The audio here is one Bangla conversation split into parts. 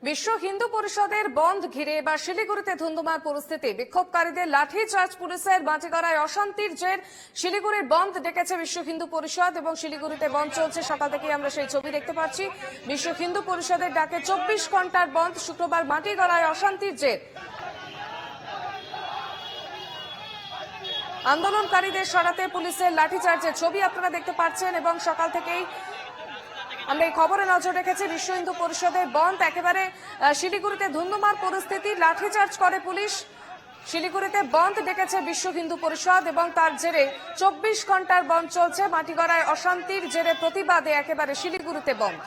বিশ্ব হিন্দু পরিষদের বন্ধ ঘিরে এবার শিলিগুড়িতে ধুন্ধুমার পরিস্থিতি। বিক্ষোভকারীদের লাঠি চার্জ, পুলিশের বাঁটিগড়ায় অশান্তির জের। শিলিগুড়ির বন্ধ ডেকেছে বিশ্ব হিন্দু পরিষদ এবং শিলিগুড়িতে বন্ধ চলছে সকাল থেকেই। আমরা সেই ছবি দেখতে পাচ্ছি। বিশ্ব হিন্দু পরিষদের ডাকে 24 ঘন্টার বন্ধ। শুক্রবার বাঁটিগড়ায় অশান্তির জের। আন্দোলনকারীদের সরাতে পুলিশের লাঠিচার্জের ছবি আপনারা দেখতে পাচ্ছেন এবং সকাল থেকেই আমরা এই খবরে নজর রেখেছি। বিশ্ব হিন্দু পরিষদের বন্ধ, একেবারে শিলিগুড়িতে ধুন্ধুমার পরিস্থিতি, লাঠিচার্জ করে পুলিশ। শিলিগুড়িতে বন্ধ ডেকেছে বিশ্ব হিন্দু পরিষদ এবং তার জেরে 24 ঘন্টার বন্ধ চলছে। মাটিগড়ায় অশান্তির জেরে প্রতিবাদে একেবারে শিলিগুড়িতে বন্ধ।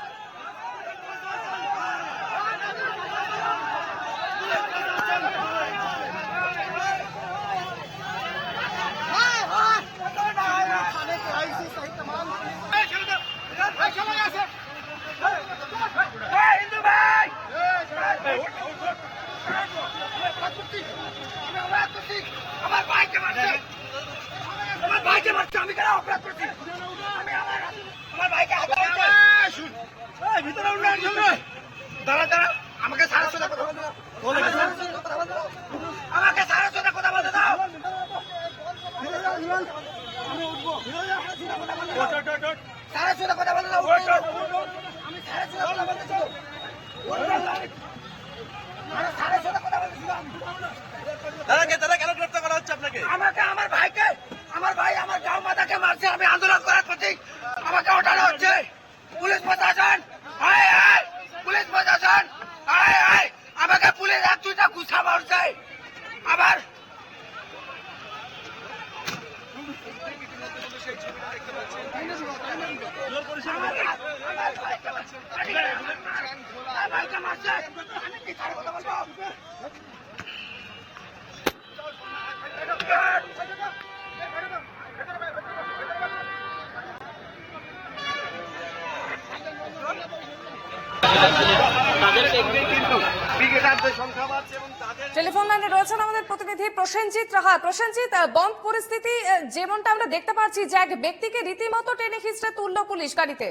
আমাকে সারা কথা বলতে দাও। সারা কথা বলতে দাও। আমি সারা কথা বলতে চাই। দাদা কেন গ্রেফতার করা হচ্ছে আপনাকে? আমাকে আমার ভাই আমার গাঁও মাতাকে মারছে। আমি আন্দোলন করার প্রতীক, আমাকে ওঠানো হচ্ছে। পুলিশ প্রশাসন, পুলিশ প্রশাসন, আমাকে পুলিশ এক দুইটা গুছা মারছে। আবার ভাইকে মারছে। আমি কি তার কথা বলবো? টেলিফোন লাইনে রয়েছেন আমাদের প্রতিনিধি প্রসেনজিৎ রাহা। প্রসেনজিৎ, বন্ধ পরিস্থিতি যেমনটা আমরা দেখতে পাচ্ছি যে এক ব্যক্তিকে রীতিমতো টেনে হিঁচড়ে তুললো পুলিশ গাড়িতে।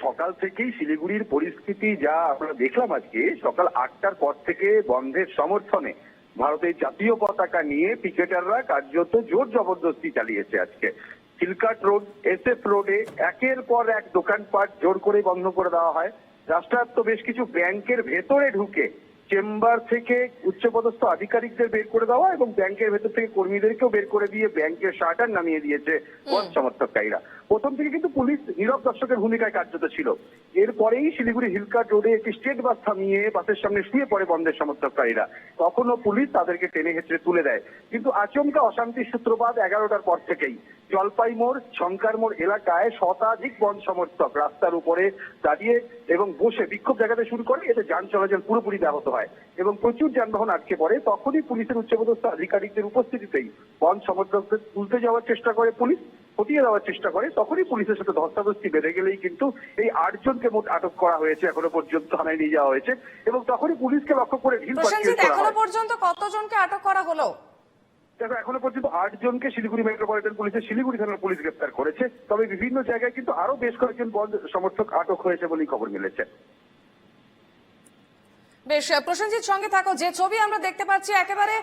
সকাল থেকেই শিলিগুড়ির পরিস্থিতি যা আমরা দেখলাম, আজকে সকাল 8টার পর থেকে বন্ধের সমর্থনে ভারতের জাতীয় পতাকা নিয়ে পিকেটাররা কার্যত জোর জবরদস্তি চালিয়েছে। আজকে সিলকাট রোড, SF রোডে একের পর এক দোকানপাট জোর করে বন্ধ করে দেওয়া হয়। রাষ্ট্রায়ত্ত বেশ কিছু ব্যাংকের ভেতরে ঢুকে চেম্বার থেকে উচ্চপদস্থ আধিকারিকদের বের করে দেওয়া এবং ব্যাংকের ভেতর থেকে কর্মীদেরকেও বের করে দিয়ে ব্যাংকের শাটার নামিয়ে দিয়েছে বন্ধ সমর্থককারীরা। প্রথম থেকে কিন্তু পুলিশ নীরব দর্শকের ভূমিকায় কার্যত ছিল। এরপরেই শিলিগুড়ি হিলকাট রোডে একটি স্টেট বাস থামিয়ে বাসের সামনে শুয়ে পড়ে বন্ধের সমর্থককারীরা। তখনও পুলিশ তাদেরকে টেনে হেঁচড়ে তুলে দেয়। কিন্তু আচমকা অশান্তির সূত্রপাত 11টার পর থেকেই। জলপাই মোড়, শঙ্কর মোড় এলাকায় শতাধিক বন্ধ সমর্থক রাস্তার উপরে দাঁড়িয়ে এবং বসে বিক্ষোভ দেখাতে শুরু করে। এতে যান চলাচল পুরোপুরি ব্যাহত হয় এবং প্রচুর যানবাহন আটকে পড়ে। তখনই পুলিশের উচ্চপদস্থ আধিকারিকদের উপস্থিতিতেই বন্ধ সমর্থকদের তুলতে যাওয়ার চেষ্টা করে পুলিশ, হটিয়ে দেওয়ার চেষ্টা করে। তখনই পুলিশের সাথে ধস্তাধস্তি বেঁধে গেলেই কিন্তু এই 8 জনকে মোট আটক করা হয়েছে, এখনো পর্যন্ত থানায় নিয়ে যাওয়া হয়েছে এবং তখনই পুলিশকে লক্ষ্য করে ঢিল প্রসেনজিৎ, এখনো পর্যন্ত কতজনকে আটক করা হলো? দেখো, এখনো পর্যন্ত 8 জনকে শিলিগুড়ি মেট্রোপলিটন পুলিশের শিলিগুড়ি থানার পুলিশ গ্রেপ্তার করেছে। তবে বিভিন্ন জায়গায় কিন্তু আরো বেশ কয়েকজন বন্ধ সমর্থক আটক হয়েছে বলেই খবর মিলেছে। বেশ, প্রসেনজিৎ সঙ্গে থাকো। যে ছবি আমরা দেখতে পাচ্ছি, একেবারে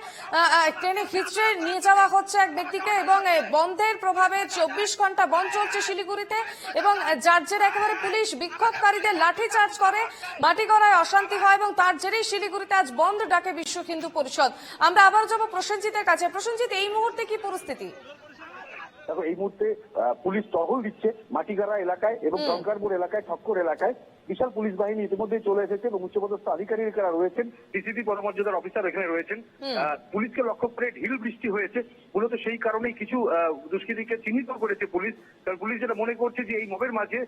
ট্রেনে খিচড়ে নিয়ে যাওয়া হচ্ছে এক ব্যক্তিকে এবং বন্ধের প্রভাবে 24 ঘন্টা বন্ধ চলছে শিলিগুড়িতে এবং যার জেরে একেবারে পুলিশ বিক্ষোভকারীদের লাঠি চার্জ করে, মাটিগড়ায় অশান্তি হয় এবং তার জেরেই শিলিগুড়িতে আজ বন্ধ ডাকে বিশ্ব হিন্দু পরিষদ। আমরা আবার যাবো প্রসেনজিতের কাছে। প্রসেনজিৎ, এই মুহূর্তে কি পরিস্থিতি? দেখো, এই মুহূর্তে পুলিশ টহল দিচ্ছে মাটিগাড়া এলাকায় এবং শঙ্করপুর এলাকায়, ঠক্কর এলাকায়। বিশাল পুলিশ বাহিনী ইতিমধ্যেই চলে এসেছে এবং উচ্চপদস্থ আধিকারিকেরা রয়েছেন, ডিসিপি পদমর্যাদার অফিসার এখানে রয়েছেন। পুলিশকে লক্ষ্য করে ঢিল বৃষ্টি হয়েছে। মূলত সেই কারণেই কিছু দুষ্কৃতীকে চিহ্নিত করেছে পুলিশ। কারণ পুলিশ যেটা মনে করছে যে এই মবের মাঝে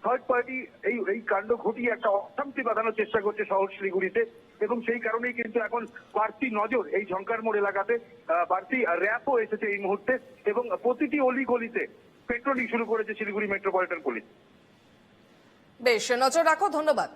থার্ড পার্টি এই কাণ্ড ঘটিয়ে একটা অশান্তি বাঁধানোর চেষ্টা করছে শহর শিলিগুড়িতে এবং সেই কারণেই কিন্তু এখন বাড়তি নজর এই ঝঙ্কার মোড় এলাকাতে, বাড়তি র্যাপও এসেছে এই মুহূর্তে এবং প্রতিটি অলি গলিতে পেট্রোলিং শুরু করেছে শিলিগুড়ি মেট্রোপলিটন পুলিশ। বেশ, নজর রাখো। ধন্যবাদ।